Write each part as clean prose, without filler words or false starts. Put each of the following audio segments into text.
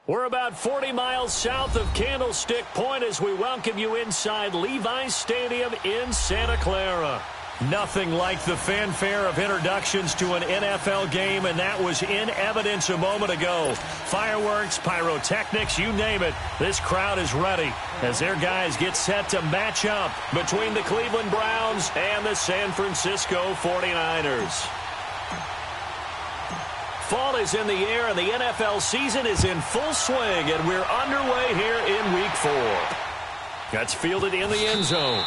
We're about 40 miles south of Candlestick Point as we welcome you inside Levi's Stadium in Santa Clara. Nothing like the fanfare of introductions to an NFL game, and that was in evidence a moment ago. Fireworks, pyrotechnics, you name it. This crowd is ready as their guys get set to match up between the Cleveland Browns and the San Francisco 49ers. Fall is in the air, and the NFL season is in full swing, and we're underway here in Week 4. That's fielded in the end zone.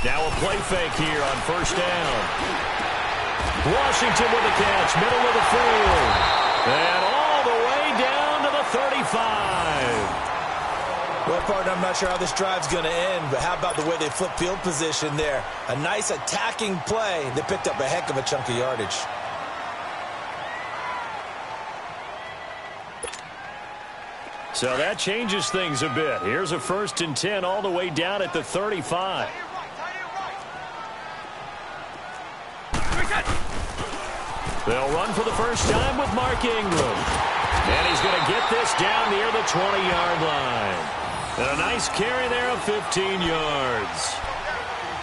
Now a play fake here on first down. Washington with the catch, middle of the field. And all the way down to the 35. Well, partner, I'm not sure how this drive's going to end, but how about the way they flip field position there? A nice attacking play. They picked up a heck of a chunk of yardage. So that changes things a bit. Here's a 1st and 10 all the way down at the 35. They'll run for the first time with Mark Ingram. And he's going to get this down near the 20-yard line. And a nice carry there of 15 yards.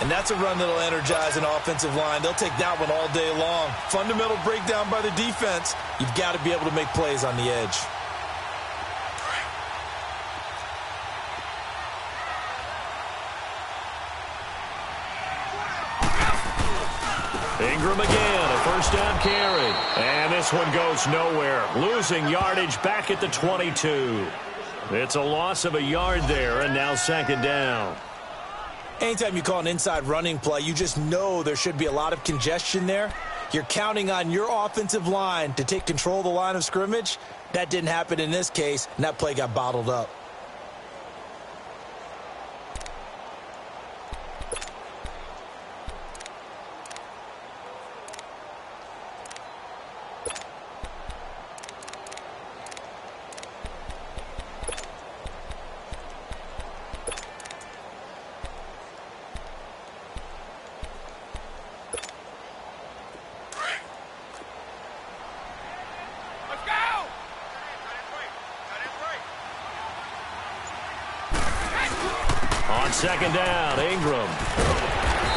And that's a run that'll energize an offensive line. They'll take that one all day long. Fundamental breakdown by the defense. You've got to be able to make plays on the edge. Ingram again, a first down carry. And this one goes nowhere. Losing yardage back at the 22. It's a loss of a yard there, and now 2nd down. Anytime you call an inside running play, you just know there should be a lot of congestion there. You're counting on your offensive line to take control of the line of scrimmage. That didn't happen in this case, and that play got bottled up. On 2nd down, Ingram.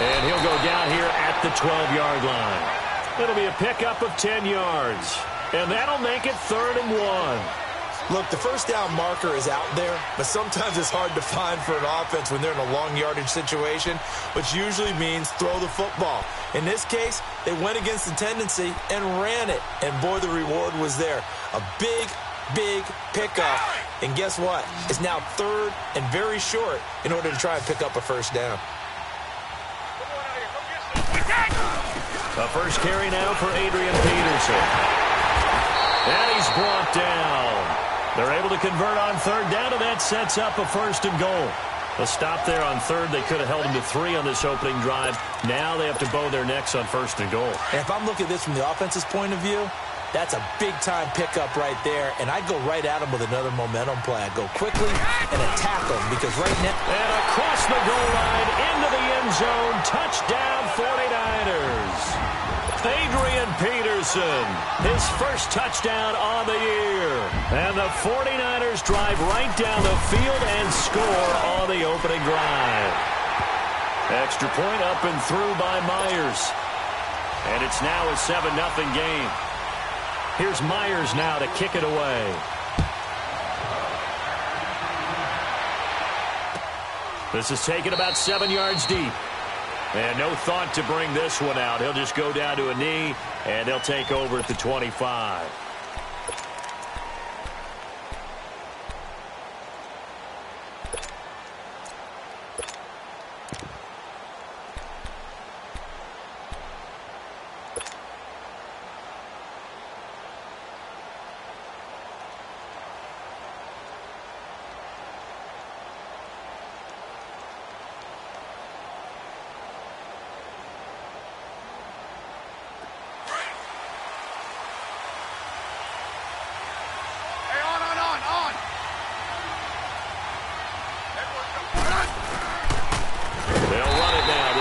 And he'll go down here at the 12-yard line. It'll be a pickup of 10 yards. And that'll make it 3rd and 1. Look, the first down marker is out there, but sometimes it's hard to find for an offense when they're in a long yardage situation, which usually means throw the football. In this case, they went against the tendency and ran it. And boy, the reward was there. A big pickup. And guess what? It's now 3rd and very short in order to try and pick up a first down. A first carry now for Adrian Peterson. And he's brought down. They're able to convert on 3rd down, and that sets up a 1st and goal. A stop there on 3rd. They could have held him to 3 on this opening drive. Now they have to bow their necks on 1st and goal. And if I'm looking at this from the offense's point of view, that's a big-time pickup right there, and I'd go right at him with another momentum play. I'd go quickly and attack him because right now... And across the goal line, into the end zone, touchdown 49ers. Adrian Peterson, his first touchdown on the year. And the 49ers drive right down the field and score on the opening drive. Extra point up and through by Myers. And it's now a 7-0 game. Here's Myers now to kick it away. This is taken about 7 yards deep. And no thought to bring this one out. He'll just go down to a knee, and they'll take over at the 25.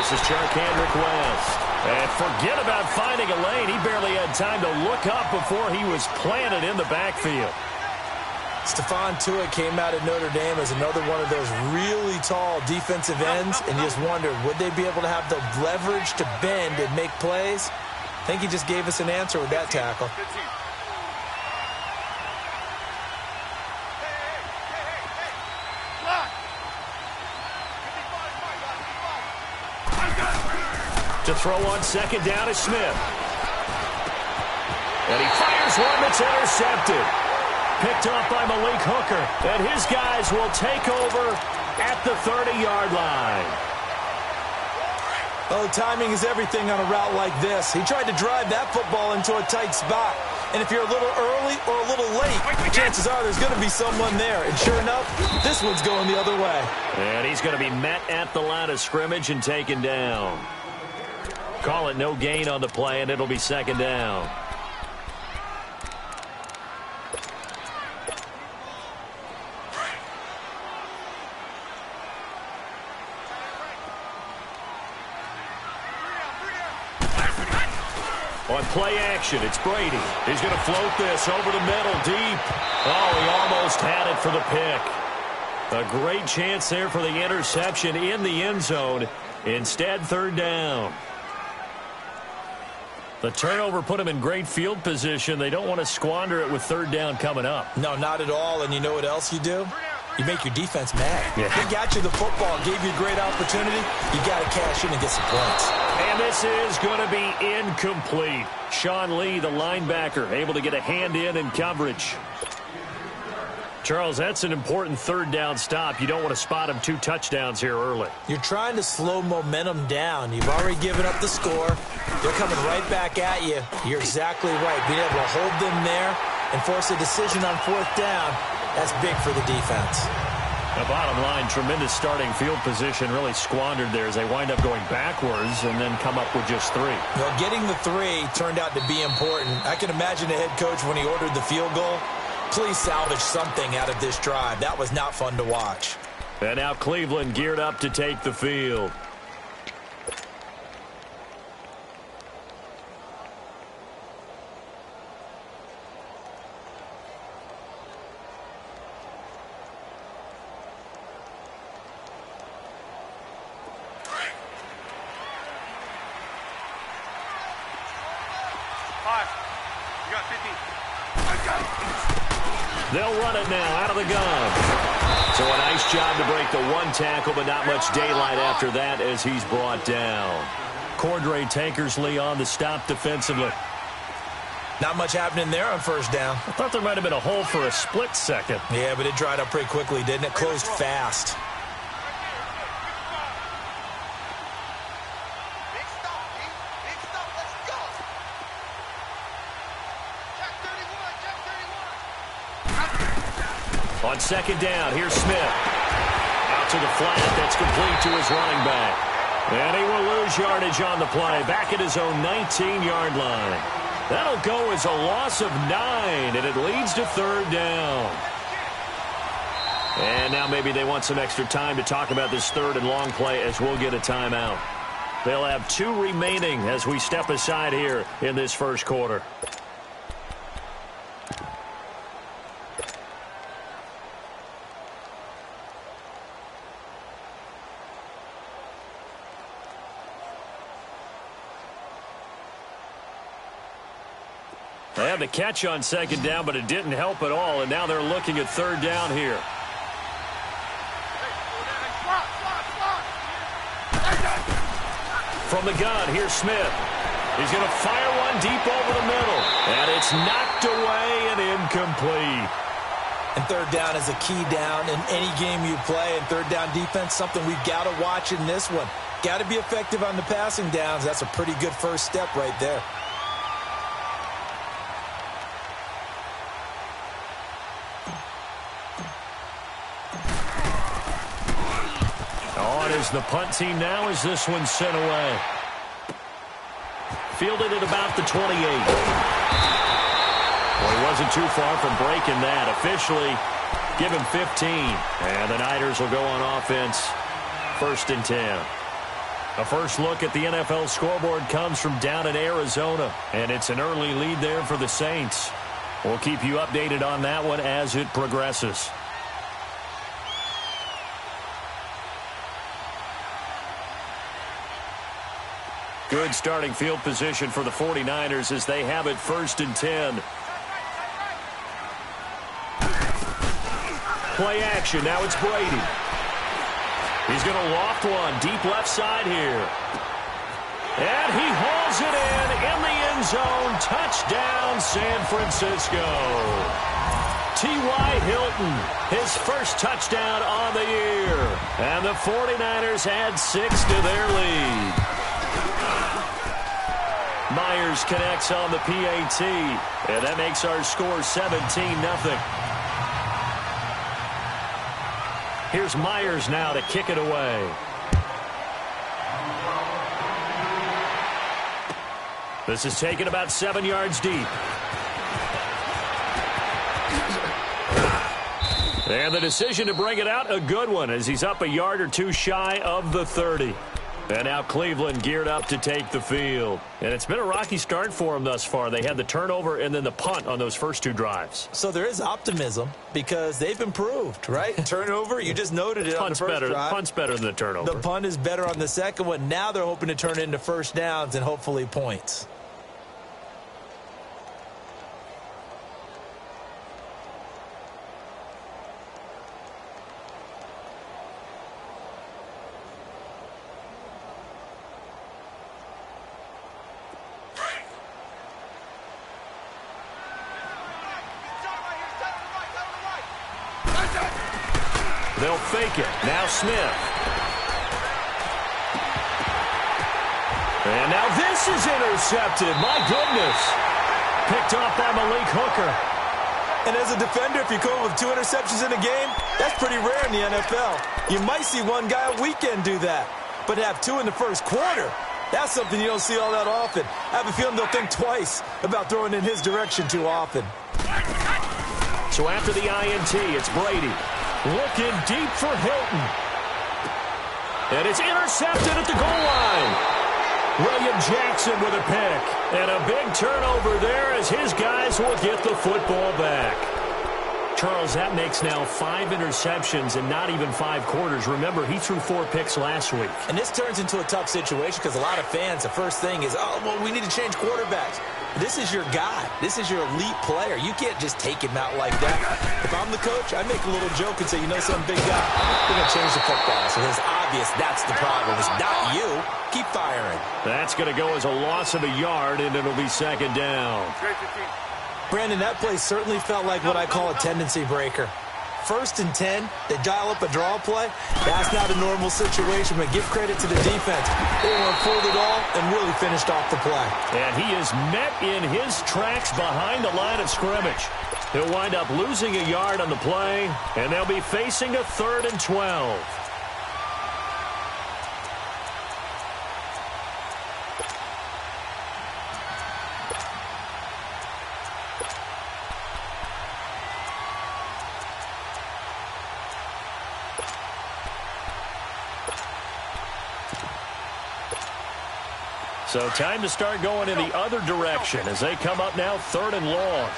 This is Charkandrick West. And forget about finding a lane. He barely had time to look up before he was planted in the backfield. Stephon Tuitt came out of Notre Dame as another one of those really tall defensive ends, and you just wondered, would they be able to have the leverage to bend and make plays? I think he just gave us an answer with that tackle. To throw on second down is Smith. And he fires one that's intercepted. Picked off by Malik Hooker. And his guys will take over at the 30-yard line. Oh, timing is everything on a route like this. He tried to drive that football into a tight spot. And if you're a little early or a little late, chances are there's going to be someone there. And sure enough, this one's going the other way. And he's going to be met at the line of scrimmage and taken down. Call it no gain on the play, and it'll be second down. On play action, it's Brady. He's going to float this over the middle, deep. Oh, he almost had it for the pick. A great chance there for the interception in the end zone. Instead, third down. The turnover put him in great field position. They don't want to squander it with third down coming up. No, not at all. And you know what else you do? You make your defense mad. Yeah. They got you the football, gave you a great opportunity. You got to cash in and get some points. And this is going to be incomplete. Sean Lee, the linebacker, able to get a hand in coverage. Charles, that's an important third down stop. You don't want to spot him 2 touchdowns here early. You're trying to slow momentum down. You've already given up the score. They're coming right back at you. You're exactly right. Being able to hold them there and force a decision on fourth down, that's big for the defense. The bottom line, tremendous starting field position, really squandered there as they wind up going backwards and then come up with just 3. Well, getting the 3 turned out to be important. I can imagine the head coach when he ordered the field goal. Please salvage something out of this drive. That was not fun to watch. And now Cleveland geared up to take the field. They'll run it now out of the gun. So a nice job to break the 1 tackle, but not much daylight after that as he's brought down. Cordray Tankersley on the stop defensively. Not much happening there on first down. I thought there might have been a hole for a split second. Yeah, but it dried up pretty quickly, didn't it? Closed fast. On second down, here's Smith. Out to the flat, that's complete to his running back. And he will lose yardage on the play, back at his own 19-yard line. That'll go as a loss of 9, and it leads to third down. And now maybe they want some extra time to talk about this third and long play as we'll get a timeout. They'll have 2 remaining as we step aside here in this first quarter. They had the catch on second down, but it didn't help at all, and now they're looking at third down here. From the gun, here's Smith. He's going to fire one deep over the middle, and it's knocked away and incomplete. And third down is a key down in any game you play, and third down defense, something we've got to watch in this one. Got to be effective on the passing downs. That's a pretty good first step right there. As the punt team now as this one's sent away. Fielded at about the 28. Well, he wasn't too far from breaking that. Officially, give him 15. And the Niners will go on offense. 1st and 10. A first look at the NFL scoreboard comes from down in Arizona, and it's an early lead there for the Saints. We'll keep you updated on that one as it progresses. Good starting field position for the 49ers as they have it 1st and 10. Play action. Now it's Brady. He's going to loft one deep left side here. And he hauls it in the end zone. Touchdown, San Francisco. T.Y. Hilton, his first touchdown on the year. And the 49ers add 6 to their lead. Myers connects on the PAT. And that makes our score 17-0. Here's Myers now to kick it away. This is taken about 7 yards deep. And the decision to bring it out, a good one, as he's up a yard or two shy of the 30. And now Cleveland geared up to take the field. And it's been a rocky start for them thus far. They had the turnover and then the punt on those first 2 drives. So there is optimism because they've improved, right? Turnover, you just noted it on the first drive. Punt's better than the turnover. The punt is better on the second one. Now they're hoping to turn it into first downs and hopefully points. They'll fake it. Now Smith. And now this is intercepted. My goodness. Picked off by Malik Hooker. And as a defender, if you come with 2 interceptions in a game, that's pretty rare in the NFL. You might see one guy a weekend do that. But to have 2 in the first quarter, that's something you don't see all that often. I have a feeling they'll think twice about throwing in his direction too often. So after the INT, it's Brady. Looking deep for Hilton. And it's intercepted at the goal line. William Jackson with a pick. And a big turnover there as his guys will get the football back. Charles, that makes now 5 interceptions and not even 5 quarters. Remember, he threw 4 picks last week. And this turns into a tough situation because a lot of fans, the first thing is, oh, well, we need to change quarterbacks. This is your guy. This is your elite player. You can't just take him out like that. If I'm the coach, I make a little joke and say, you know some big guy, we're going to change the football. So it's obvious that's the problem. It's not you. Keep firing. That's going to go as a loss of a yard, and it'll be 2nd down. Brandon, that play certainly felt like what I call a tendency breaker. 1st and 10, they dial up a draw play. That's not a normal situation, but give credit to the defense. They were pulled it all and really finished off the play. And he is met in his tracks behind the line of scrimmage. He'll wind up losing a yard on the play, and they'll be facing a 3rd and 12. So time to start going in the other direction as they come up now 3rd and long.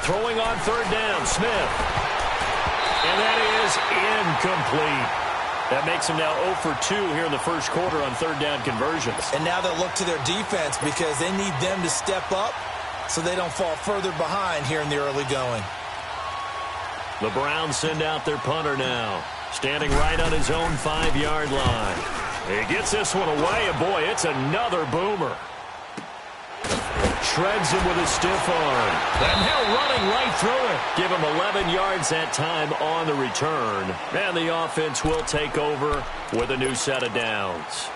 Throwing on 3rd down, Smith. And that is incomplete. That makes him now 0 for 2 here in the first quarter on 3rd down conversions. And now they'll look to their defense because they need them to step up so they don't fall further behind here in the early going. The Browns send out their punter now. Standing right on his own 5-yard line. He gets this one away, and boy, it's another boomer. Shreds him with a stiff arm. And now running right through it. Give him 11 yards that time on the return. And the offense will take over with a new set of downs.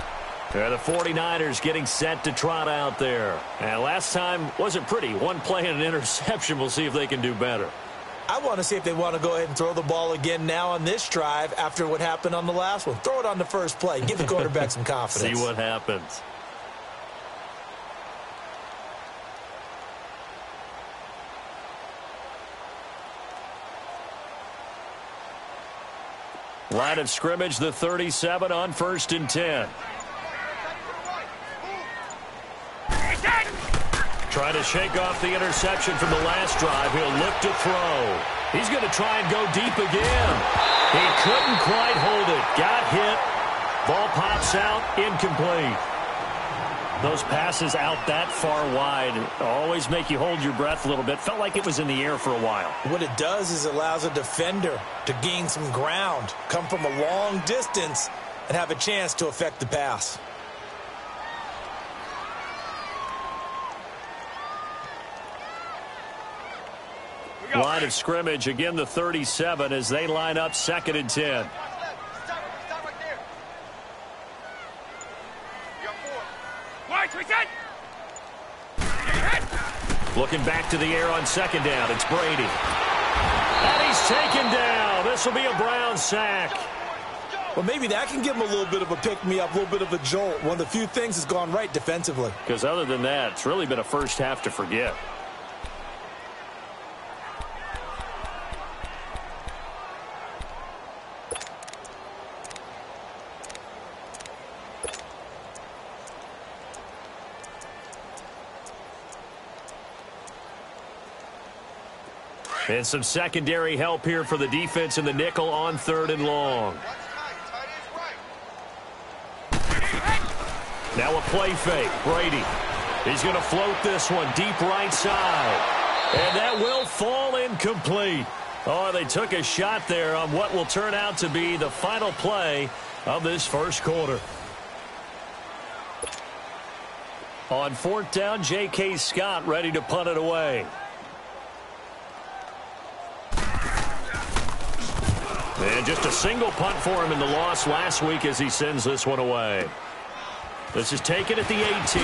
The 49ers getting set to trot out there. And last time wasn't pretty. One play and an interception. We'll see if they can do better. I want to see if they want to go ahead and throw the ball again now on this drive after what happened on the last one. Throw it on the first play. Give the quarterback some confidence. See what happens. Line of scrimmage, the 37 on 1st and 10. Trying to shake off the interception from the last drive. He'll look to throw. He's going to try and go deep again. He couldn't quite hold it. Got hit. Ball pops out. Incomplete. Those passes out that far wide always make you hold your breath a little bit. Felt like it was in the air for a while. What it does is allows a defender to gain some ground, come from a long distance, and have a chance to affect the pass. Line of scrimmage, again the 37 as they line up 2nd and 10. Looking back to the air on 2nd down. It's Brady. And he's taken down. This will be a Brown sack. Well, maybe that can give him a little bit of a pick-me-up, a little bit of a jolt. One of the few things has gone right defensively. Because other than that, it's really been a first half to forget. And some secondary help here for the defense in the nickel on 3rd and long. Now a play fake. Brady. He's going to float this one deep right side. And that will fall incomplete. Oh, they took a shot there on what will turn out to be the final play of this first quarter. On 4th down, J.K. Scott ready to punt it away. And just a single punt for him in the loss last week as he sends this one away. This is taken at the 18.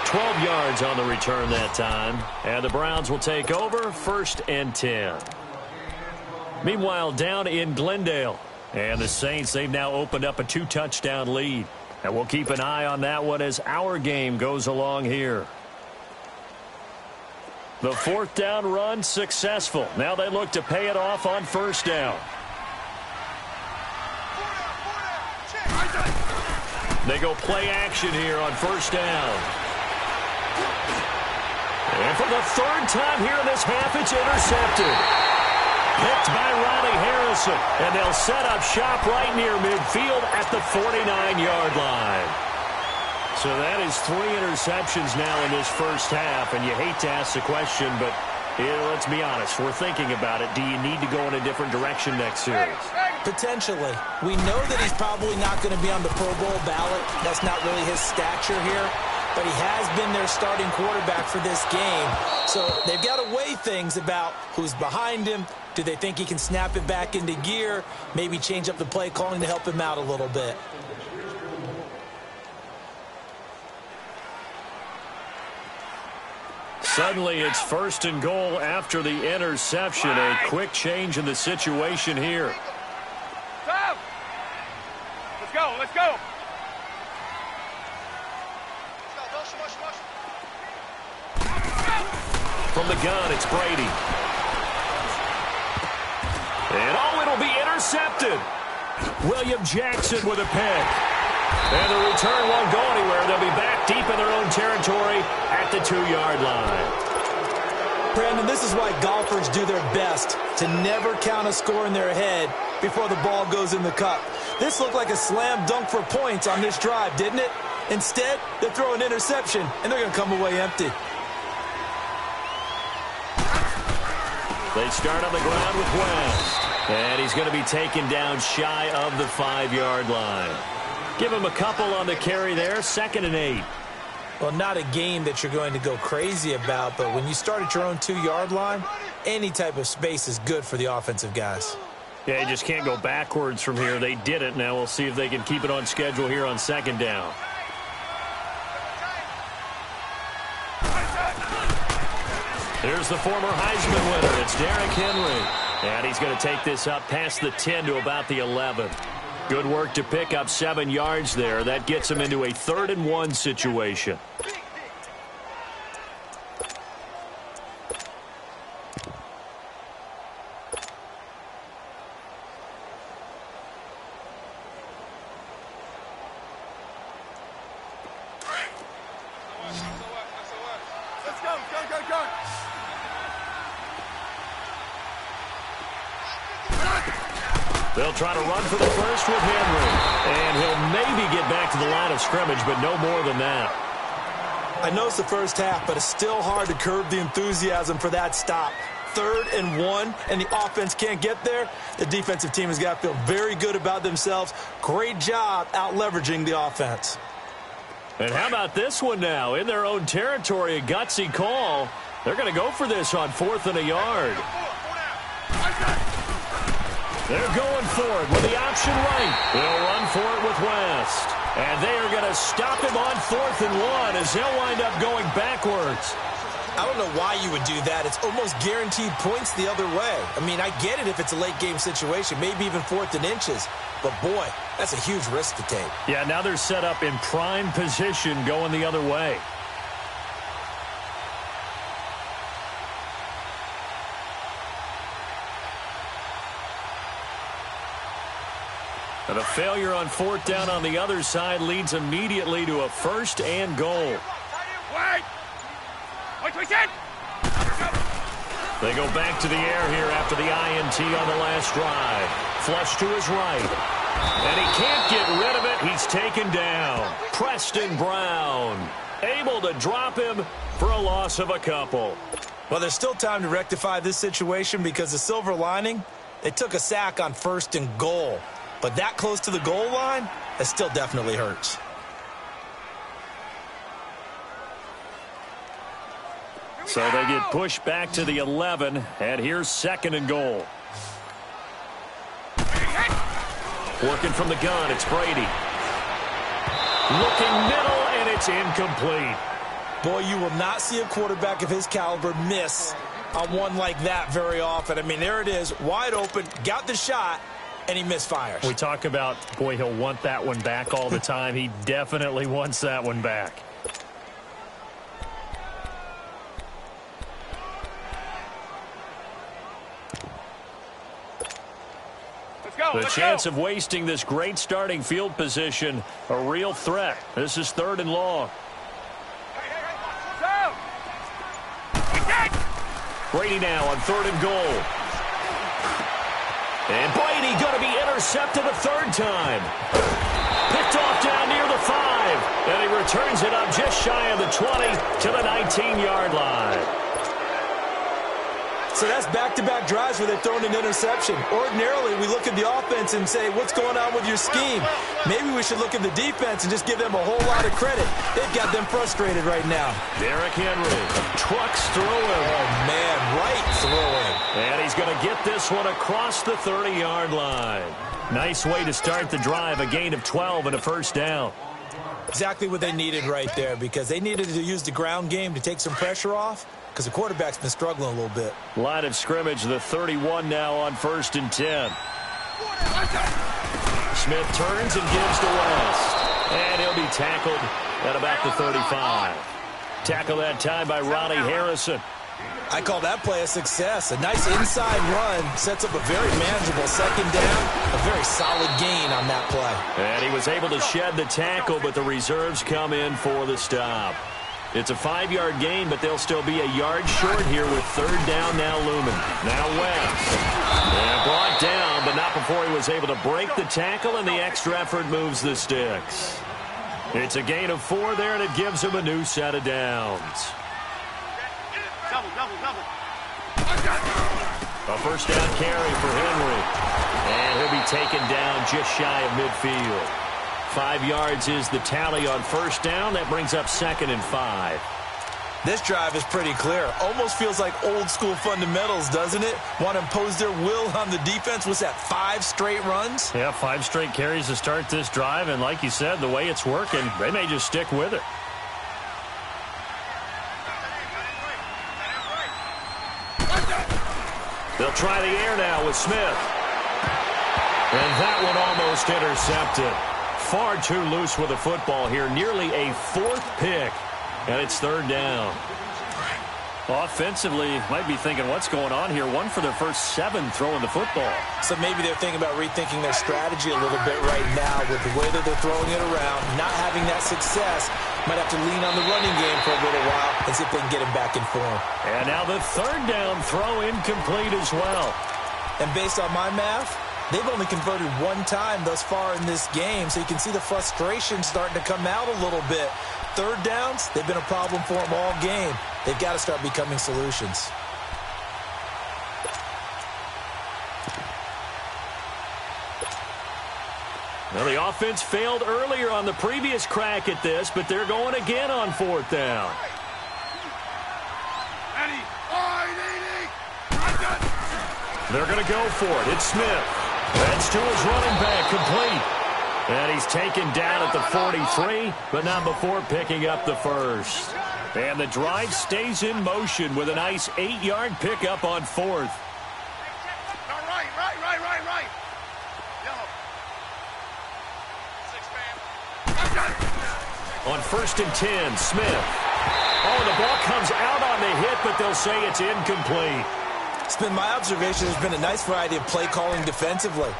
12 yards on the return that time. And the Browns will take over 1st and 10. Meanwhile, down in Glendale. And the Saints, they've now opened up a 2-touchdown lead. And we'll keep an eye on that one as our game goes along here. The 4th down run successful. Now they look to pay it off on 1st down. They go play action here on 1st down. And for the 3rd time here in this half, it's intercepted. Picked by Riley Harrison. And they'll set up shop right near midfield at the 49-yard line. So that is 3 interceptions now in this first half, and you hate to ask the question, but let's be honest, we're thinking about it. Do you need to go in a different direction next series? Potentially. We know that he's probably not going to be on the Pro Bowl ballot. That's not really his stature here, but he has been their starting quarterback for this game. So they've got to weigh things about who's behind him. Do they think he can snap it back into gear? Maybe change up the play calling to help him out a little bit. Suddenly, it's 1st and goal after the interception. A quick change in the situation here. Let's go, let's go. From the gun, it's Brady. And it'll be intercepted. William Jackson with a pick. And the return won't go anywhere. They'll be back deep in their own territory at the 2-yard line. Brandon, this is why golfers do their best to never count a score in their head before the ball goes in the cup. This looked like a slam dunk for points on this drive, didn't it? Instead, they throw an interception, and they're going to come away empty. They start on the ground with West. And he's going to be taken down shy of the 5-yard line. Give him a couple on the carry there, 2nd and 8. Well, not a game that you're going to go crazy about, but when you start at your own 2-yard line, any type of space is good for the offensive guys. Yeah, you just can't go backwards from here. They did it. Now we'll see if they can keep it on schedule here on 2nd down. Here's the former Heisman winner. It's Derrick Henry. And he's going to take this up past the 10 to about the 11. Good work to pick up 7 yards there. That gets him into a 3rd and 1 situation. They'll try to run for the first with Henry. And he'll maybe get back to the line of scrimmage, but no more than that. I know it's the first half, but it's still hard to curb the enthusiasm for that stop. 3rd and 1, and the offense can't get there. The defensive team has got to feel very good about themselves. Great job out-leveraging the offense. And how about this one now? In their own territory, a gutsy call. They're going to go for this on 4th and a yard. They're going for it with the option right. They'll run for it with West. And they are going to stop him on 4th and 1 as they'll wind up going backwards. I don't know why you would do that. It's almost guaranteed points the other way. I mean, I get it if it's a late-game situation, maybe even 4th and inches. But, boy, that's a huge risk to take. Yeah, now they're set up in prime position going the other way. And a failure on 4th down on the other side leads immediately to a 1st and goal. Wait! They go back to the air here after the INT on the last drive. Flush to his right. And he can't get rid of it. He's taken down. Preston Brown able to drop him for a loss of a couple. Well, there's still time to rectify this situation because the silver lining, they took a sack on 1st and goal. But that close to the goal line, that still definitely hurts. So they get pushed back to the 11, and here's 2nd and goal. Working from the gun, it's Brady. Looking middle, and it's incomplete. Boy, you will not see a quarterback of his caliber miss on one like that very often. I mean, there it is, wide open, got the shot, and he misfires. We talk about, boy, he'll want that one back all the time. He definitely wants that one back. The chance of wasting this great starting field position, a real threat. This is 3rd and long. Brady now on 3rd and goal. And Brady going to be intercepted a 3rd time. Picked off down near the 5. And he returns it up just shy of the 20 to the 19-yard line. So that's back-to-back drives where they've thrown an interception. Ordinarily, we look at the offense and say, what's going on with your scheme? Maybe we should look at the defense and just give them a whole lot of credit. They've got them frustrated right now. Derrick Henry trucks through him. Oh, man, right through him. And he's going to get this one across the 30-yard line. Nice way to start the drive, a gain of 12 and a 1st down. Exactly what they needed right there because they needed to use the ground game to take some pressure off. Because the quarterback's been struggling a little bit. Line of scrimmage, the 31 now on 1st and 10. Smith turns and gives to West. And he'll be tackled at about the 35. Tackle that time by Ronnie Harrison. I call that play a success. A nice inside run sets up a very manageable 2nd down. A very solid gain on that play. And he was able to shed the tackle, but the reserves come in for the stop. It's a 5-yard gain, but they'll still be a yard short here with 3rd down now looming. Now West. And brought down, but not before he was able to break the tackle, and the extra effort moves the sticks. It's a gain of 4 there, and it gives him a new set of downs. Double. A 1st down carry for Henry. And he'll be taken down just shy of midfield. 5 yards is the tally on 1st down. That brings up 2nd and 5. This drive is pretty clear. Almost feels like old-school fundamentals, doesn't it? Want to impose their will on the defense. Was that 5 straight runs? Yeah, 5 straight carries to start this drive. And like you said, the way it's working, they may just stick with it. They'll try the air now with Smith. And that one almost intercepted. Far too loose with the football here. Nearly a 4th pick. And it's 3rd down. Offensively, might be thinking, what's going on here? 1 for their first 7 throwing the football. So maybe they're thinking about rethinking their strategy a little bit right now with the way that they're throwing it around. Not having that success. Might have to lean on the running game for a little while and see if they can get him back in form. And now the 3rd down throw incomplete as well. And based on my math, They've only converted one time thus far in this game, so you can see the frustration starting to come out a little bit. Third downs, they've been a problem for them all game. They've got to start becoming solutions. Well, the offense failed earlier on the previous crack at this, but they're going again on fourth down. They're going to go for it. It's Smith. That's to his running back, complete. And he's taken down at the 43, but not before picking up the first. And the drive stays in motion with a nice 8-yard pickup on fourth. Right. Yellow. 6 man. On 1st and 10, Smith. Oh, the ball comes out on the hit, but they'll say it's incomplete. It's been my observation there's been a nice variety of play calling defensively.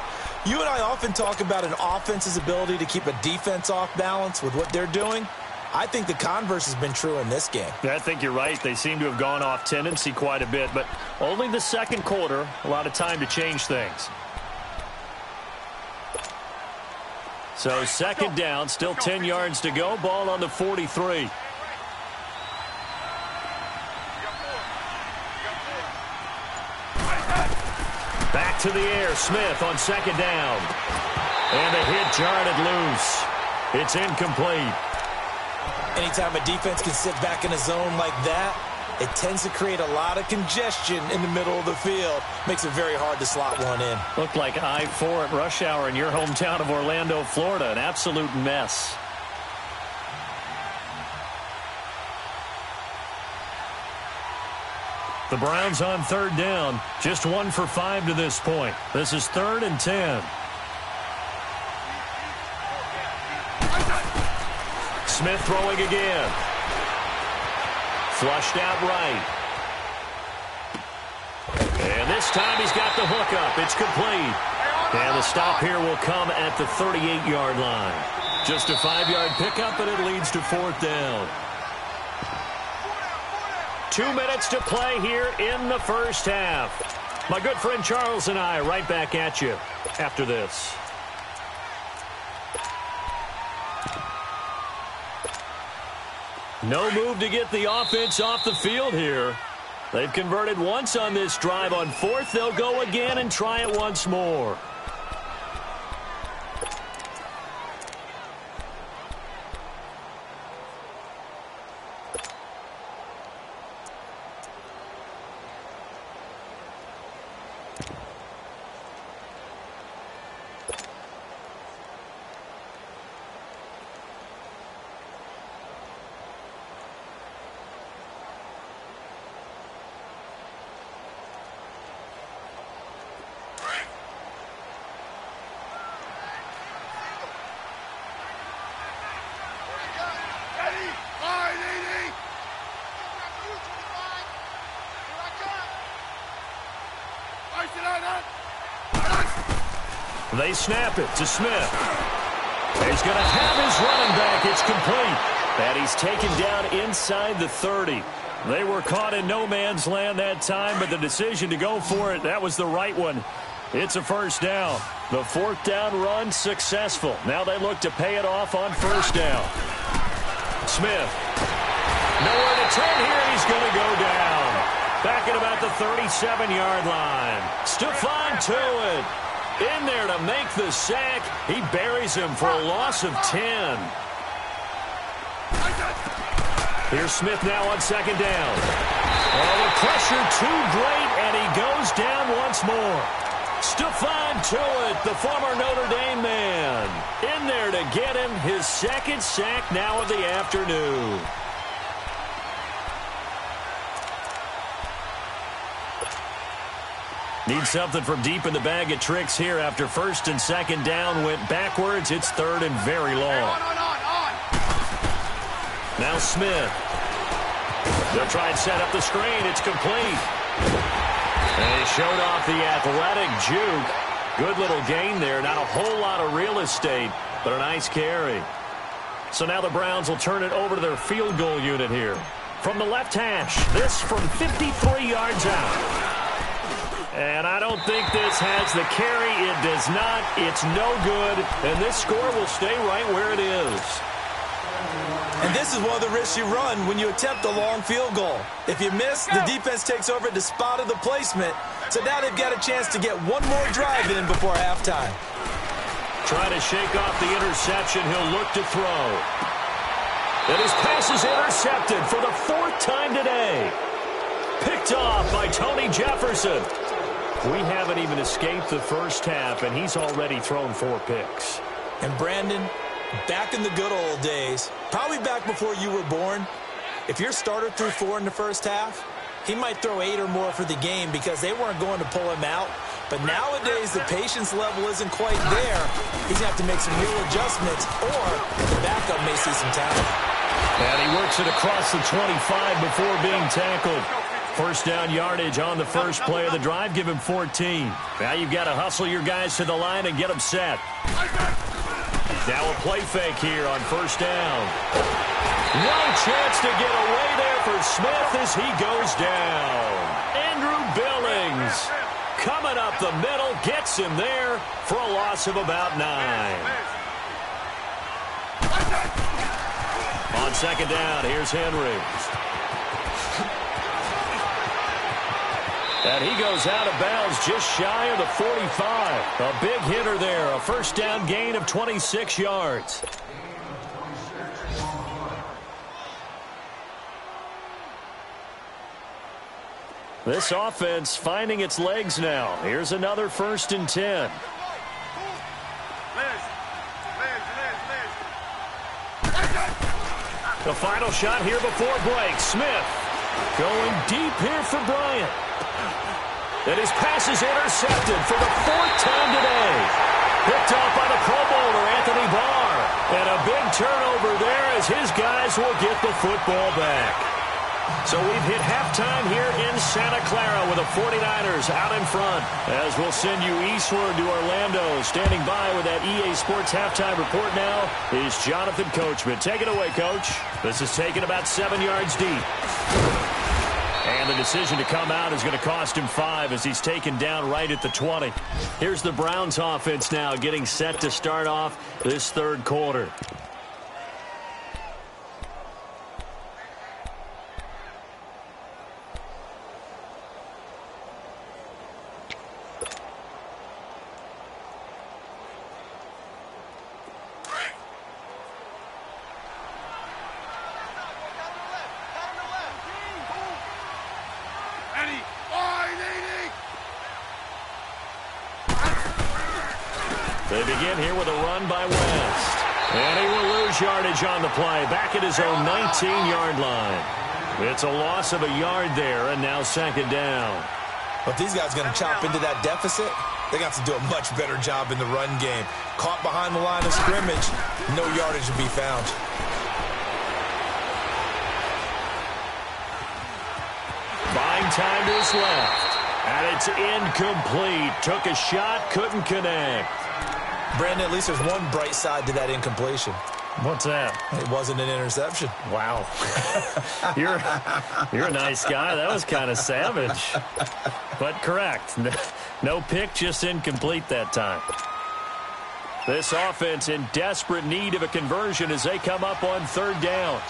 You and I often talk about an offense's ability to keep a defense off balance with what they're doing. I think the converse has been true in this game. I think you're right. They seem to have gone off tendency quite a bit, but only the second quarter, a lot of time to change things. So second down, still 10 yards to go. Ball on the 43. Back to the air, Smith on second down. And the hit jarred it loose. It's incomplete. Anytime a defense can sit back in a zone like that, it tends to create a lot of congestion in the middle of the field. Makes it very hard to slot one in. Looked like I-4 at rush hour in your hometown of Orlando, Florida. An absolute mess. The Browns on third down. Just 1 for 5 to this point. This is 3rd and 10. Smith throwing again. Flushed out right. And this time he's got the hook up. It's complete. And the stop here will come at the 38-yard line. Just a 5-yard pickup, and it leads to 4th down. 2 minutes to play here in the first half. My good friend Charles and I right back at you after this. No move to get the offense off the field here. They've converted once on this drive. On 4th, they'll go again and try it once more. They snap it to Smith. He's going to have his running back. It's complete. And he's taken down inside the 30. They were caught in no man's land that time, but the decision to go for it, that was the right one. It's a first down. The 4th down run successful. Now they look to pay it off on 1st down. Smith. Nowhere to turn here. He's going to go down. Back at about the 37-yard line. Stephon Tuitt. In there to make the sack. He buries him for a loss of 10. Here's Smith now on 2nd down. Oh, the pressure too great, and he goes down once more. Stephon Tuitt, the former Notre Dame man, in there to get him his 2nd sack now of the afternoon. Need something from deep in the bag of tricks here after 1st and 2nd down went backwards. It's 3rd and very long. Now Smith. They'll try and set up the screen. It's complete. And he showed off the athletic juke. Good little gain there. Not a whole lot of real estate, but a nice carry. So now the Browns will turn it over to their field goal unit here. From the left hash, this from 53 yards out. And I don't think this has the carry. It does not. It's no good. And this score will stay right where it is. And this is one of the risks you run when you attempt a long field goal. If you miss, the defense takes over at the spot of the placement. So now they've got a chance to get one more drive in before halftime. Trying to shake off the interception. He'll look to throw. And his pass is intercepted for the 4th time today. Picked off by Tony Jefferson. We haven't even escaped the first half, and he's already thrown 4 picks. And Brandon, back in the good old days, probably back before you were born, if your starter threw 4 in the first half, he might throw 8 or more for the game because they weren't going to pull him out. But nowadays, the patience level isn't quite there. He's going to have to make some real adjustments, or the backup may see some talent. And he works it across the 25 before being tackled. First down yardage on the first play of the drive. Give him 14. Now you've got to hustle your guys to the line and get them set. Now a play fake here on first down. No chance to get away there for Smith as he goes down. Andrew Billings coming up the middle, gets him there for a loss of about 9. On second down, here's Henry. And he goes out of bounds just shy of the 45. A big hitter there. A first down gain of 26 yards. This offense finding its legs now. Here's another 1st and 10. The final shot here before break. Smith going deep here for Bryant. And his pass is intercepted for the 4th time today. Picked off by the Pro Bowler, Anthony Barr. And a big turnover there as his guys will get the football back. So we've hit halftime here in Santa Clara with the 49ers out in front. As we'll send you eastward to Orlando. Standing by with that EA Sports halftime report now is Jonathan Coachman. Take it away, Coach. This is taken about 7 yards deep. And the decision to come out is going to cost him 5 as he's taken down right at the 20. Here's the Browns offense now getting set to start off this 3rd quarter. They begin here with a run by West. And he will lose yardage on the play. Back at his own 19-yard line. It's a loss of a yard there, and now 2nd down. But these guys are going to chop into that deficit. They're going to have to do a much better job in the run game. Caught behind the line of scrimmage, no yardage to be found. Buying time to his left. And it's incomplete. Took a shot, couldn't connect. Brandon, at least there's one bright side to that incompletion. What's that? It wasn't an interception. Wow. You're a nice guy. That was kind of savage. But correct. No pick, just incomplete that time. This offense in desperate need of a conversion as they come up on 3rd down.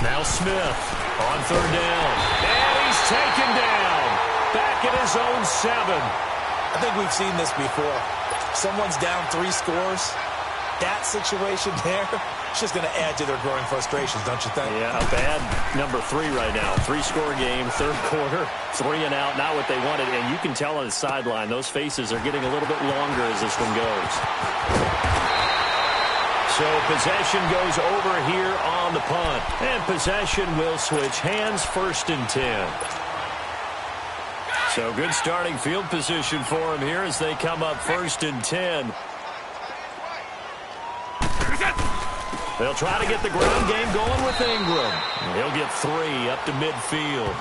Now Smith on 3rd down. And he's taken down. Back at his own 7. I think we've seen this before. Someone's down 3 scores. That situation there, it's just going to add to their growing frustrations, don't you think? Yeah, a bad number 3 right now. 3-score game, 3rd quarter, 3 and out, not what they wanted. And you can tell on the sideline, those faces are getting a little bit longer as this one goes. So possession goes over here on the punt. And possession will switch hands, 1st and 10. So good starting field position for him here as they come up 1st and 10. They'll try to get the ground game going with Ingram. He'll get 3 up to midfield.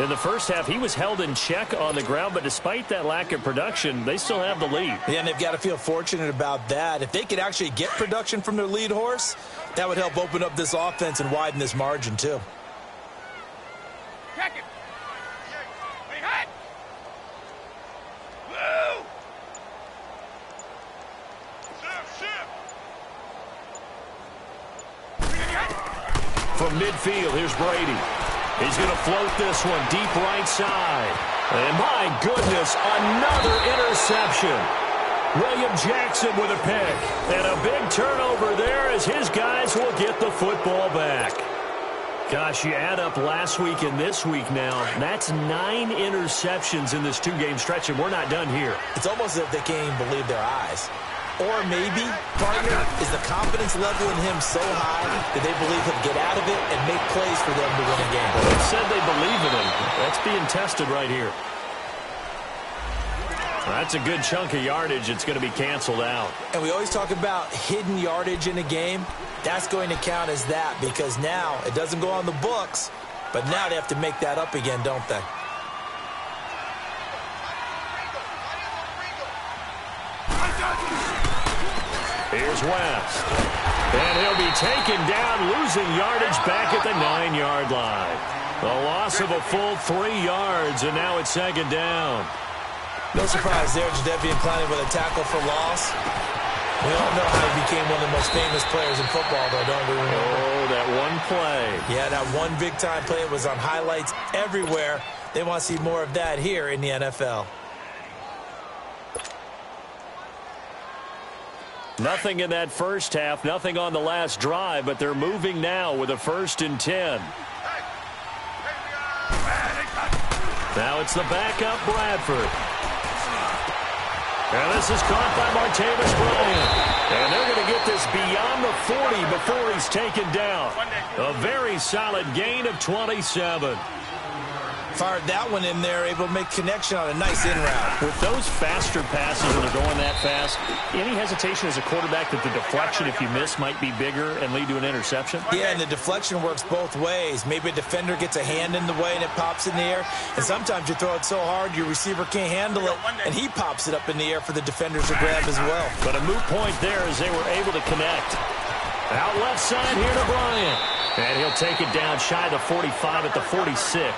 In the first half, he was held in check on the ground, but despite that lack of production, they still have the lead. Yeah, and they've got to feel fortunate about that. If they could actually get production from their lead horse, that would help open up this offense and widen this margin, too. Check it. Hey, hot. Woo! From midfield, here's Brady. He's going to float this one deep right side. And my goodness, another interception. William Jackson with a pick. And a big turnover there as his guys will get the football back. Gosh, you add up last week and this week now. That's 9 interceptions in this 2-game stretch, and we're not done here. It's almost as if they can't even believe their eyes. Or maybe, partner, is the confidence level in him so high that they believe he'll get out of it and make plays for them to win a game. Well, they said they believe in him. That's being tested right here. That's a good chunk of yardage. It's going to be canceled out. And we always talk about hidden yardage in a game. That's going to count as that because now it doesn't go on the books, but now they have to make that up again, don't they? Here's West. And he'll be taken down, losing yardage back at the 9-yard line. A loss of a full 3 yards, and now it's second down. No surprise there, Jadeveon Clowney with a tackle for loss. We all know how he became one of the most famous players in football, though, don't we? Oh, that one play. Yeah, that one big-time play was on highlights everywhere. They want to see more of that here in the NFL. Nothing in that first half, nothing on the last drive, but they're moving now with a 1st and 10. Now it's the backup, Bradford. And this is caught by Martavis Bryant. And they're going to get this beyond the 40 before he's taken down. A very solid gain of 27. Fired that one in there, able to make connection on a nice in route. With those faster passes when they're going that fast, any hesitation as a quarterback that the deflection, if you miss, might be bigger and lead to an interception? Yeah, and the deflection works both ways. Maybe a defender gets a hand in the way and it pops in the air. And sometimes you throw it so hard your receiver can't handle it, and he pops it up in the air for the defenders to grab as well. But a moot point there as they were able to connect. Out left side here to Bryant. And he'll take it down shy of the 45 at the 46.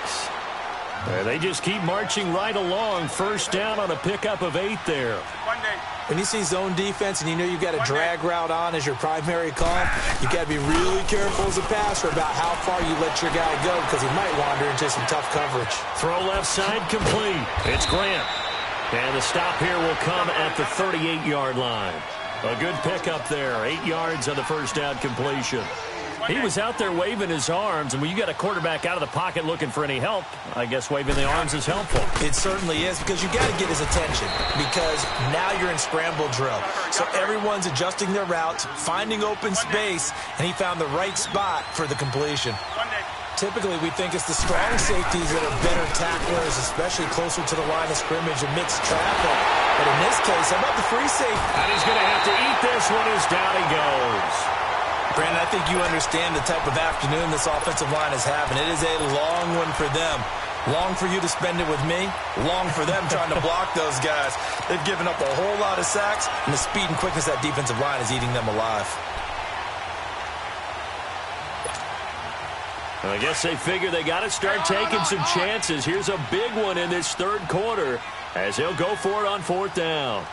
They just keep marching right along. 1st down on a pickup of 8 there. When you see zone defense and you know you've got a drag route on as your primary call, you've got to be really careful as a passer about how far you let your guy go because he might wander into some tough coverage. Throw left side complete. It's Grant. And the stop here will come at the 38-yard line. A good pickup there. 8 yards on the 1st down completion. He was out there waving his arms, and when you got a quarterback out of the pocket looking for any help, I guess waving the arms is helpful. It certainly is because you got to get his attention because now you're in scramble drill. So everyone's adjusting their routes, finding open space, and he found the right spot for the completion. Typically, we think it's the strong safeties that are better tacklers, especially closer to the line of scrimmage amidst traffic. But in this case, how about the free safety? And he's going to have to eat this one as down he goes. Brandon, I think you understand the type of afternoon this offensive line is having. It is a long one for them. Long for you to spend it with me. Long for them trying to block those guys. They've given up a whole lot of sacks, and the speed and quickness of that defensive line is eating them alive. I guess they figure they got to start taking some chances. Here's a big one in this 3rd quarter as he'll go for it on 4th down.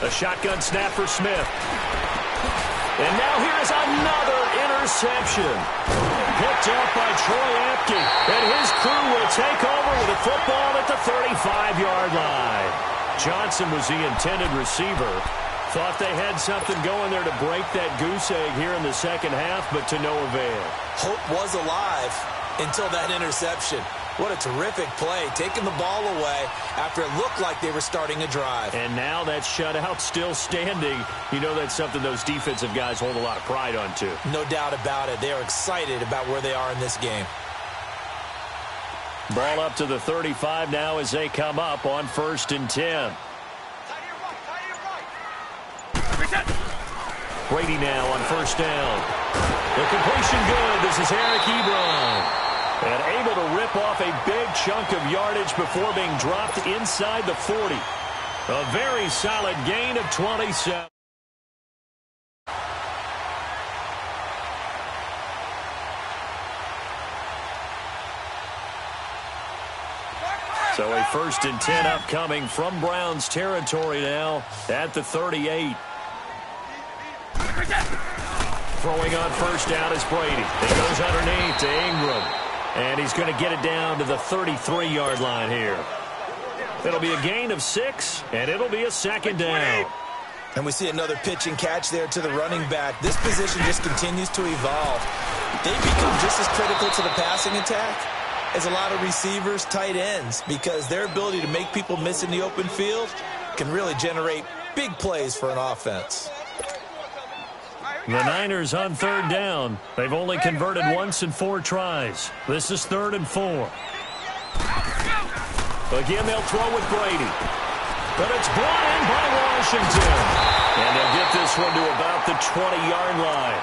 A shotgun snap for Smith. And now here's another interception. Picked up by Troy Apke. And his crew will take over with a football at the 35-yard line. Johnson was the intended receiver. Thought they had something going there to break that goose egg here in the 2nd half, but to no avail. Hope was alive until that interception. What a terrific play, taking the ball away after it looked like they were starting a drive. And now that shutout still standing. You know that's something those defensive guys hold a lot of pride on, too. No doubt about it. They are excited about where they are in this game. Ball up to the 35 now as they come up on 1st and 10. Brady now on 1st down. The completion good. This is Eric Ebron. And able to rip off a big chunk of yardage before being dropped inside the 40. A very solid gain of 27. So a 1st and 10 upcoming from Browns territory now at the 38. Throwing on 1st down is Brady. He goes underneath to Ingram. And he's going to get it down to the 33-yard line here. It'll be a gain of 6, and it'll be a 2nd down. And we see another pitch and catch there to the running back. This position just continues to evolve. They become just as critical to the passing attack as a lot of receivers, tight ends, because their ability to make people miss in the open field can really generate big plays for an offense. The Niners on 3rd down. They've only converted once in 4 tries. This is 3rd and 4. Again, they'll throw with Brady. But it's brought in by Washington. And they'll get this one to about the 20-yard line.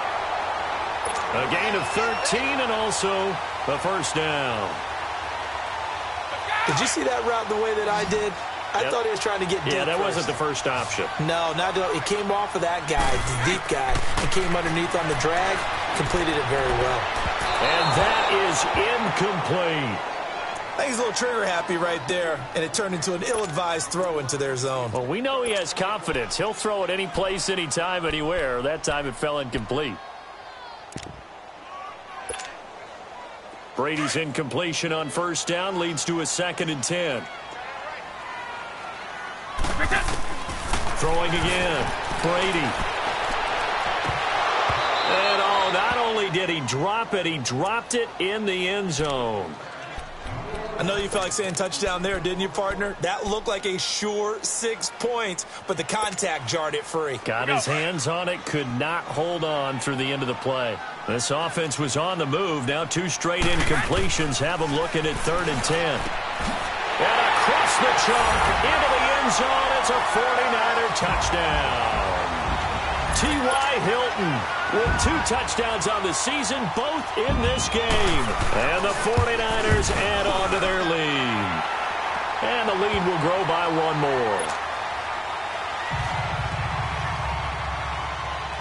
A gain of 13 and also the 1st down. Did you see that route the way that I did? I thought he was trying to get deep. Yeah, that first. wasn't the first option. No, not at all. It came off of that guy, the deep guy. It came underneath on the drag, completed it very well. And that is incomplete. I think he's a little trigger happy right there, and it turned into an ill-advised throw into their zone. Well, we know he has confidence. He'll throw it any place, anytime, anywhere. That time it fell incomplete. Brady's incompletion on 1st down leads to a 2nd and 10. Throwing again. Brady. And not only did he drop it, he dropped it in the end zone. I know you felt like saying touchdown there, didn't you, partner? That looked like a sure 6 points, but the contact jarred it free. Got his hands on it, could not hold on through the end of the play. This offense was on the move. Now 2 straight incompletions have them looking at 3rd and 10. And across the chunk into the end zone. It's a 49er touchdown. T.Y. Hilton with 2 touchdowns on the season, both in this game. And the 49ers add on to their lead. And the lead will grow by 1 more.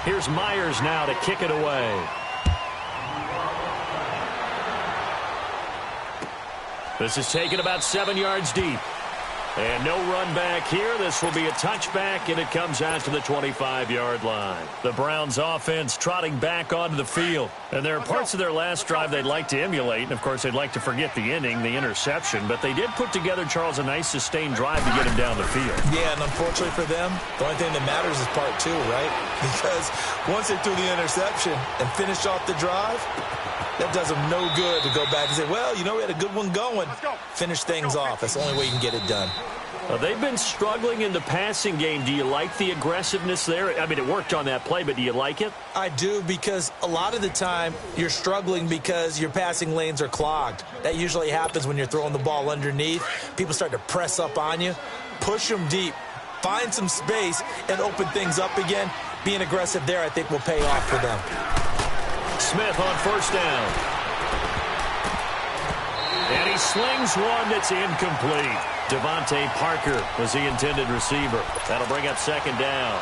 Here's Myers now to kick it away. This is taken about 7 yards deep. And no run back here. This will be a touchback, and it comes out to the 25-yard line. The Browns offense trotting back onto the field. And there are parts of their last drive they'd like to emulate. And, of course, they'd like to forget the inning, the interception. But they did put together, Charles, a nice sustained drive to get him down the field. Yeah, and unfortunately for them, the only thing that matters is part 2, right? Because once they threw the interception and finished off the drive, that does them no good to go back and say, well, you know, we had a good one going. Finish things off. That's the only way you can get it done. They've been struggling in the passing game. Do you like the aggressiveness there? I mean, it worked on that play, but do you like it? I do, because a lot of the time you're struggling because your passing lanes are clogged. That usually happens when you're throwing the ball underneath. People start to press up on you. Push them deep. Find some space and open things up again. Being aggressive there, I think, will pay off for them. Smith on 1st down. And he slings one that's incomplete. Devontae Parker was the intended receiver. That'll bring up 2nd down.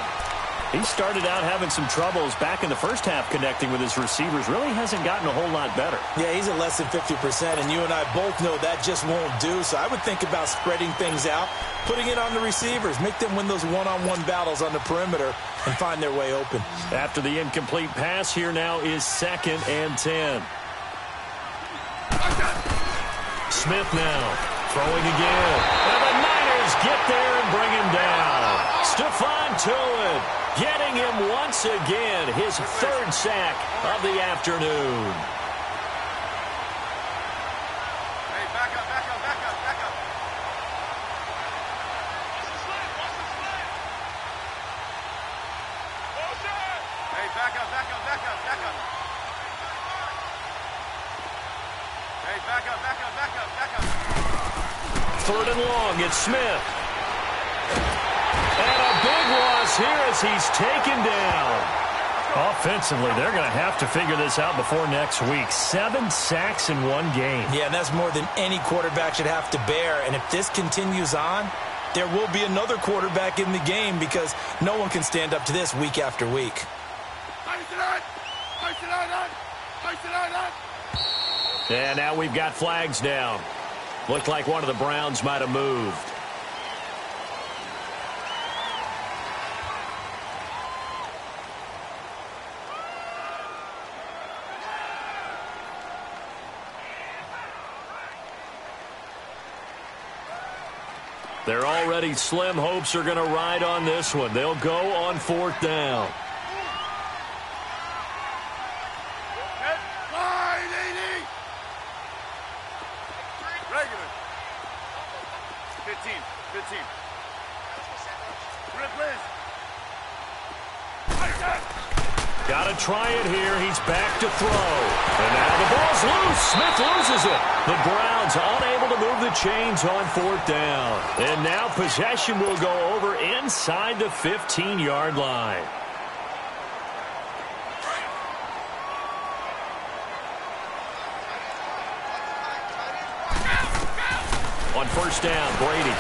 He started out having some troubles back in the first half connecting with his receivers. Really hasn't gotten a whole lot better. Yeah, he's at less than 50%, and you and I both know that just won't do. So I would think about spreading things out, putting it on the receivers, make them win those one-on-one battles on the perimeter and find their way open. After the incomplete pass, here now is 2nd and 10. Smith now throwing again. And the Niners get there and bring him down. Stephon Tuitt getting him once again, his 3rd sack of the afternoon. Hey, back up, back up, back up, back up. Watch the slant, watch the slant. Hey, back up, back up, back up, back up. Hey, back up, back up, back up, back up. 3rd and long, it's Smith. And a big loss here as he's taken down. Offensively, they're going to have to figure this out before next week. 7 sacks in one game. Yeah, and that's more than any quarterback should have to bear. And if this continues on, there will be another quarterback in the game because no one can stand up to this week after week. And now we've got flags down. Looked like one of the Browns might have moved. They're already slim hopes are going to ride on this one. They'll go on 4th down. Regular. 15. Got to try it here. He's back to throw. And now the ball's loose. Smith loses it. The Browns unable to move the chains on 4th down. And now possession will go over inside the 15-yard line. On 1st down, Brady.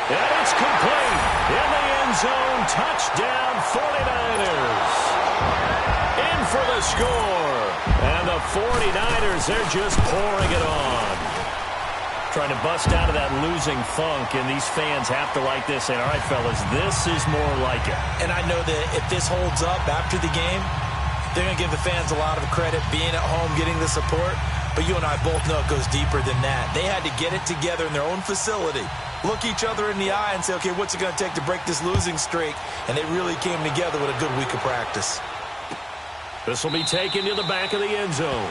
And it's complete. In the end zone, touchdown 49ers. In for the score. And the 49ers, they're just pouring it on. Trying to bust out of that losing funk, and these fans have to like this. And all right, fellas, this is more like it. And I know that if this holds up after the game, they're going to give the fans a lot of credit being at home, getting the support. But you and I both know it goes deeper than that. They had to get it together in their own facility, look each other in the eye and say, okay, what's it going to take to break this losing streak? And they really came together with a good week of practice. This will be taken to the back of the end zone.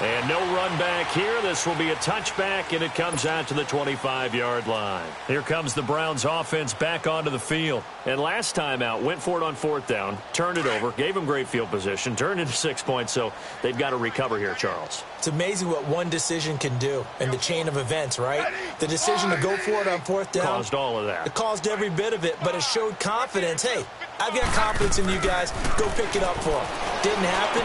And no run back here. This will be a touchback, and it comes out to the 25-yard line. Here comes the Browns offense back onto the field. And last time out, went for it on 4th down, turned it over, gave them great field position, turned into 6 points, so they've got to recover here, Charles. It's amazing what one decision can do in the chain of events, right? The decision to go for it on 4th down. Caused all of that. It caused every bit of it, but it showed confidence. Hey, I've got confidence in you guys. Go pick it up for them. Didn't happen.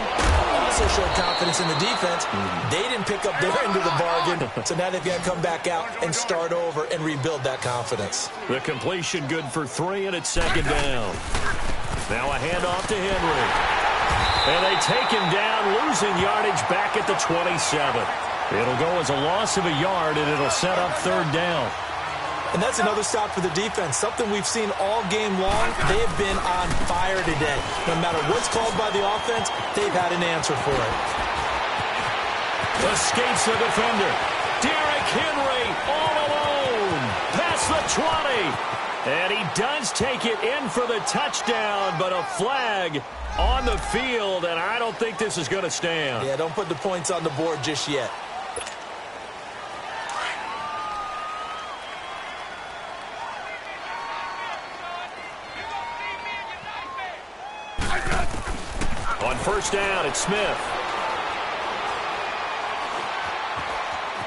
Also showed confidence in the defense. They didn't pick up their end of the bargain, so now they've got to come back out and start over and rebuild that confidence. The completion good for 3, and it's 2nd down. Now a handoff to Henry. And they take him down, losing yardage back at the 27. It'll go as a loss of a yard, and it'll set up 3rd down. And that's another stop for the defense, something we've seen all game long. They have been on fire today. No matter what's called by the offense, they've had an answer for it. Escapes the defender. Derrick Henry all alone. Past the 20. And he does take it in for the touchdown, but a flag on the field, and I don't think this is going to stand. Yeah, don't put the points on the board just yet. On 1st down, it's Smith.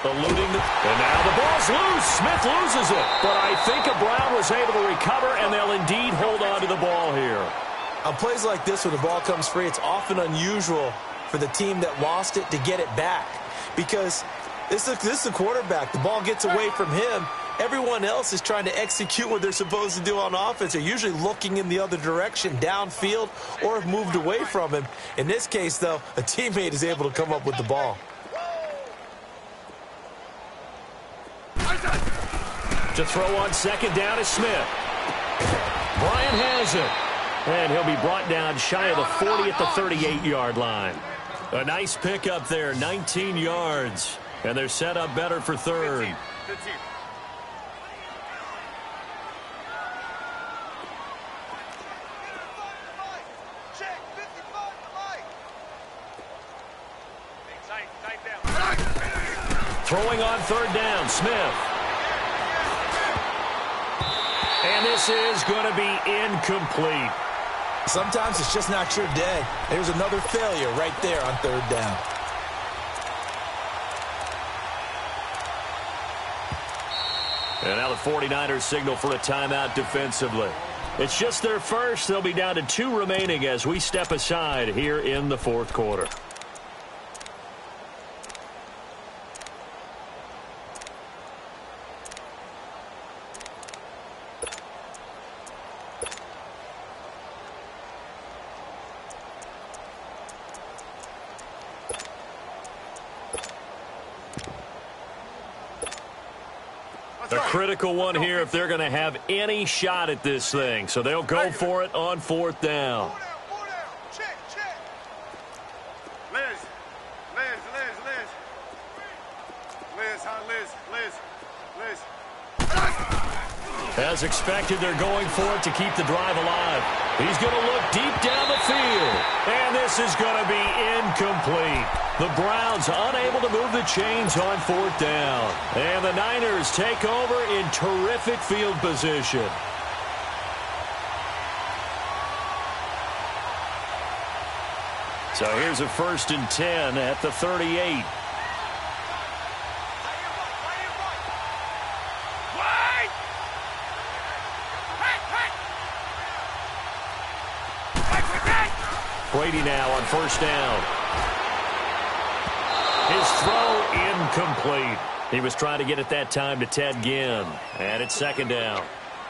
Eluding, and now the ball's loose. Smith loses it, but I think Brown was able to recover, and they'll indeed hold on to the ball here. On plays like this, when the ball comes free, it's often unusual for the team that lost it to get it back, because this is the quarterback. The ball gets away from him. Everyone else is trying to execute what they're supposed to do on offense. They're usually looking in the other direction, downfield, or have moved away from him. In this case, though, a teammate is able to come up with the ball. To throw on 2nd down is Smith. Bryant has it. And he'll be brought down shy of the 40 at the 38-yard line. A nice pickup there, 19 yards. And they're set up better for 3rd. 15. Throwing on 3rd down, Smith. And this is going to be incomplete. Sometimes it's just not your day. There's another failure right there on 3rd down. And now the 49ers signal for a timeout defensively. It's just their first. They'll be down to 2 remaining as we step aside here in the fourth quarter. A critical one here if they're going to have any shot at this thing. So they'll go for it on 4th down. Check. Liz, Liz. As expected, they're going for it to keep the drive alive. He's going to look deep down the field. And this is going to be incomplete. The Browns unable to move the chains on 4th down. And the Niners take over in terrific field position. So here's a 1st and 10 at the 38. Brady now on 1st down. His throw incomplete. He was trying to get it that time to Ted Ginn. And it's 2nd down.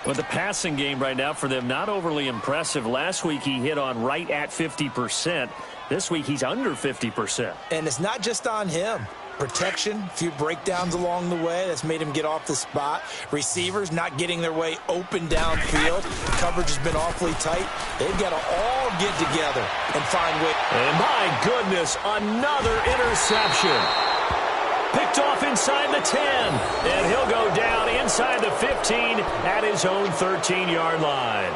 Well, the passing game right now for them, not overly impressive. Last week he hit on right at 50%. This week he's under 50%. And it's not just on him. Protection, a few breakdowns along the way. That's made him get off the spot. Receivers not getting their way open downfield. Coverage has been awfully tight. They've got to all get together and find ways. And my goodness, another interception. Picked off inside the 10. And he'll go down inside the 15 at his own 13-yard line.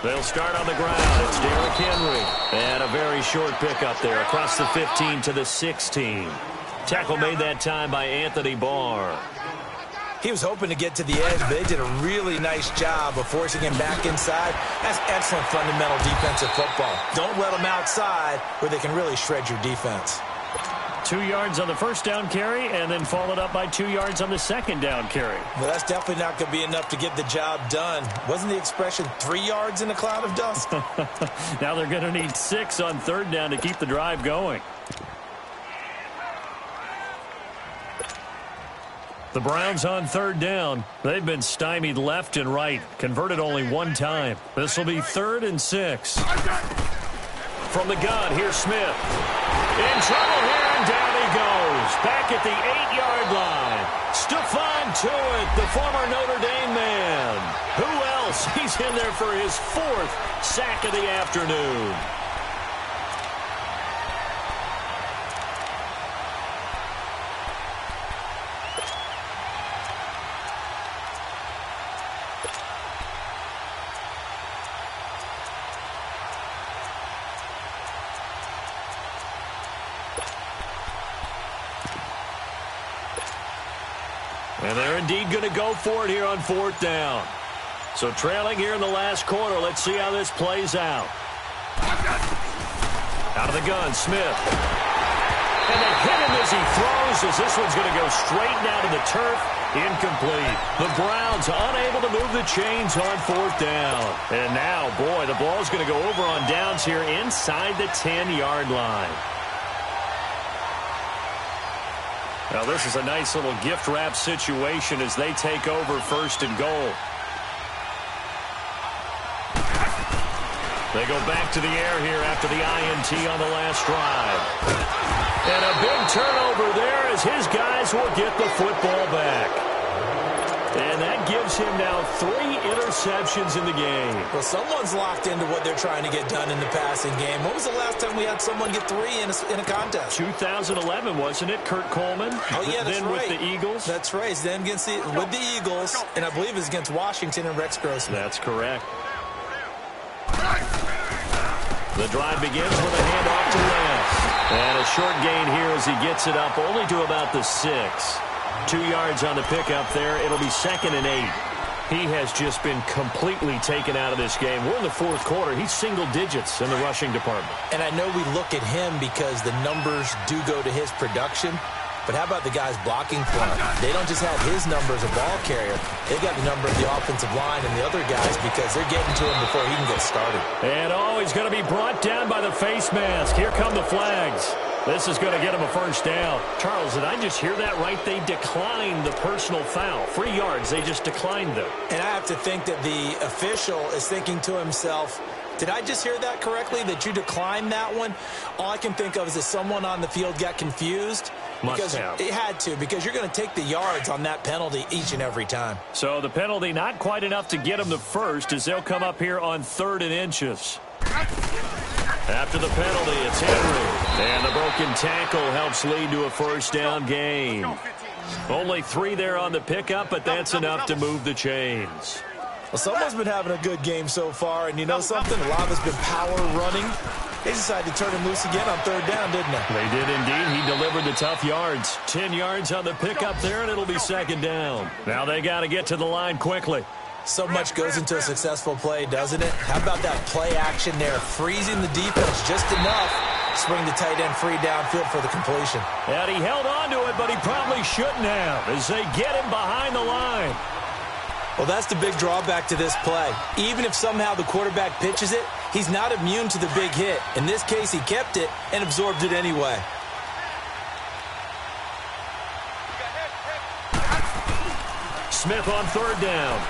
They'll start on the ground. It's Derrick Henry. And a very short pickup there across the 15 to the 16. Tackle made that time by Anthony Barr. He was hoping to get to the edge, but they did a really nice job of forcing him back inside. That's excellent fundamental defensive football. Don't let them outside where they can really shred your defense. 2 yards on the 1st down carry and then followed up by 2 yards on the 2nd down carry. Well, that's definitely not going to be enough to get the job done. Wasn't the expression 3 yards in a cloud of dust? Now they're going to need 6 on 3rd down to keep the drive going. The Browns on 3rd down. They've been stymied left and right. Converted only 1 time. This will be 3rd and 6. From the gun, here's Smith. In trouble here, and down he goes. Back at the 8-yard line. Stephon Tuitt, the former Notre Dame man. Who else? He's in there for his 4th sack of the afternoon. And they're indeed going to go for it here on 4th down. So trailing here in the last quarter. Let's see how this plays out. Out of the gun, Smith. And they hit him as he throws, as this one's going to go straight down to the turf. Incomplete. The Browns unable to move the chains on 4th down. And now, boy, the ball's going to go over on downs here inside the 10-yard line. Now, this is a nice little gift wrap situation as they take over 1st and goal. They go back to the air here after the INT on the last drive. And a big turnover there as his guys will get the football back. And that gives him now 3 interceptions in the game. Well, someone's locked into what they're trying to get done in the passing game. When was the last time we had someone get 3 in a contest? 2011, wasn't it? Kurt Coleman. Oh, yeah, that's then right. With the Eagles. That's right. Then with the Eagles, and I believe it was against Washington and Rex Grossman. That's correct. The drive begins with a handoff to West. And a short gain here as he gets it up only to about the 6. 2 yards on the pickup there. It'll be 2nd and 8. He has just been completely taken out of this game. We're in the fourth quarter. He's single digits in the rushing department. And I know we look at him because the numbers do go to his production. But how about the guys blocking for him? They don't just have his number as a ball carrier. They've got the number of the offensive line and the other guys because they're getting to him before he can get started. And he's going to be brought down by the face mask. Here come the flags. This is going to get him a first down. Charles, did I just hear that right? They declined the personal foul. 3 yards, they just declined them. And I have to think that the official is thinking to himself, did I just hear that correctly, that you declined that one? All I can think of is that someone on the field got confused. Must have. It had to, because you're going to take the yards on that penalty each and every time. So the penalty not quite enough to get him the first as they'll come up here on 3rd and inches. After the penalty, it's Henry. And the broken tackle helps lead to a first down gain. Only 3 there on the pickup, but that's enough to move the chains. Well, someone's been having a good game so far, and you know something? A lot of it's been power running. They decided to turn him loose again on 3rd down, didn't they? They did indeed. He delivered the tough yards. 10 yards on the pickup there, and it'll be 2nd down. Now they got to get to the line quickly. So much goes into a successful play, doesn't it? How about that play action there? Freezing the defense just enough to swing the tight end free downfield for the completion. And he held on to it, but he probably shouldn't have as they get him behind the line. Well, that's the big drawback to this play. Even if somehow the quarterback pitches it, he's not immune to the big hit. In this case, he kept it and absorbed it anyway. Smith on 3rd down.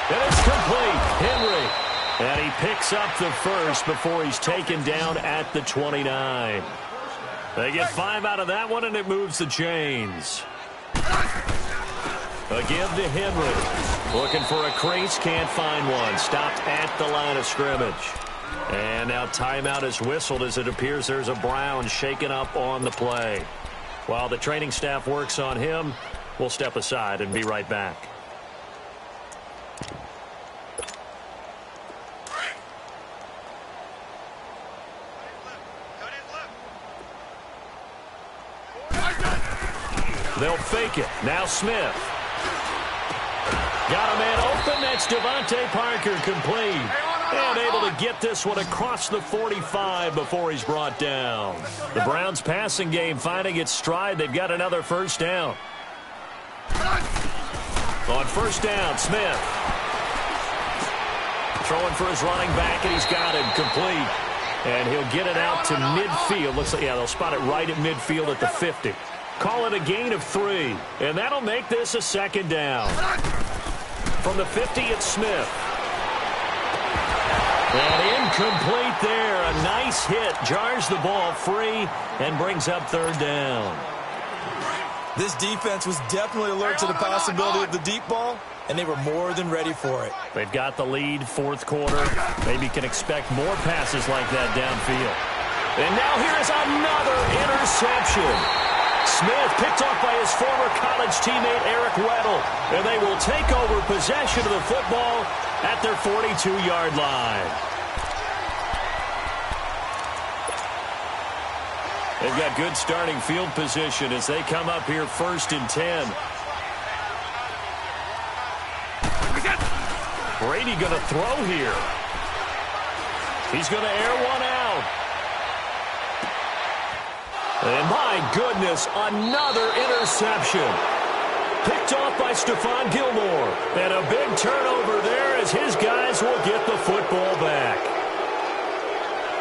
And it's complete. Henry. And he picks up the first before he's taken down at the 29. They get 5 out of that one, and it moves the chains. Again to Henry. Looking for a crease, can't find one. Stopped at the line of scrimmage. And now timeout is whistled as it appears there's a Brown shaken up on the play. While the training staff works on him, we'll step aside and be right back. They'll fake it. Now Smith. Got a man open. That's Devontae Parker complete. And able to get this one across the 45 before he's brought down. The Browns passing game finding its stride. They've got another first down. On 1st down, Smith. Throwing for his running back, and he's got him complete. And he'll get it out to midfield. Looks like, yeah, they'll spot it right at midfield at the 50. Call it a gain of 3. And that'll make this a 2nd down. From the 50, it's Smith. And incomplete there. A nice hit. Jars the ball free and brings up 3rd down. This defense was definitely alert to the possibility of the deep ball, and they were more than ready for it. They've got the lead, 4th quarter. Maybe can expect more passes like that downfield. And now here's another interception. Smith picked off by his former college teammate Eric Weddle. And they will take over possession of the football at their 42-yard line. They've got good starting field position as they come up here 1st and 10. Brady going to throw here. He's going to air one out. And my goodness, another interception. Picked off by Stephon Gilmore. And a big turnover there as his guys will get the football back.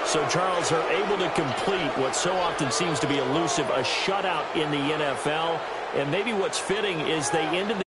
So, Charles, are able to complete what so often seems to be elusive, a shutout in the NFL. And maybe what's fitting is they ended the